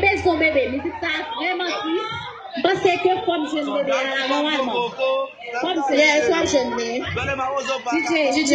Son bébé, mais c'est ça vraiment triste. Parce que comme jeune bébé, normalement. Comme c'est soit jeune bébé. DJ.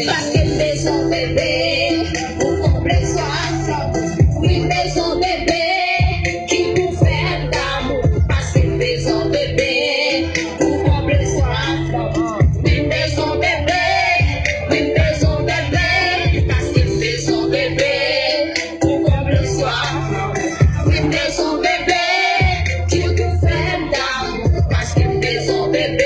Parce que maison bébé, pour combler soif. Oui, maison bébé, qui vous fait d'amour. Parce que maison bébé, pour combler soif. Oui, maison bébé, parce que maison bébé, pour combler soif. Oui, maison bébé, qui vous fait d'amour. Parce que maison bébé.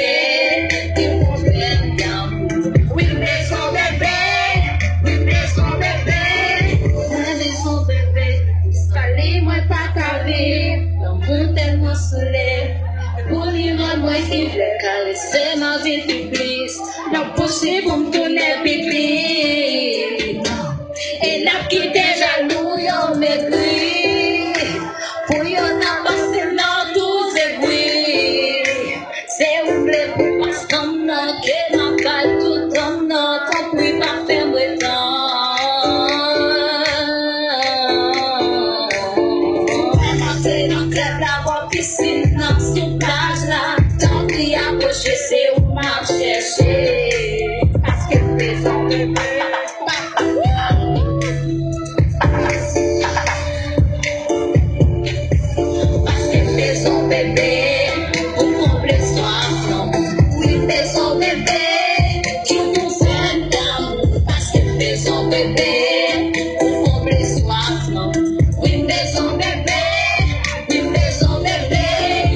C'est ma vie plus, non possible pour me tourner pipi. Et là qui t'es jaloux, y'en maigri. Pour y'en a passé dans tous les bruits. C'est oublié pour pas comme non, que ma balle tout comme non, tant pis pas faire me rentrer dans le club, la piscine, dans sous plage là. Je sais où m'a cherché parce que maison bébé, parce que maison bébé, pour combler soif, non. Oui, maison bébé, qui vous fait d'amour, parce que maison bébé, pour combler soif, non. Oui, maison bébé,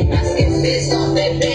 parce que maison bébé.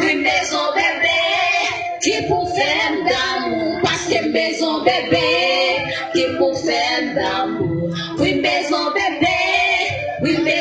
Oui, maison bébé, qui pour faire d'amour, parce que maison bébé, qui pour faire d'amour. Oui, maison bébé, oui, maison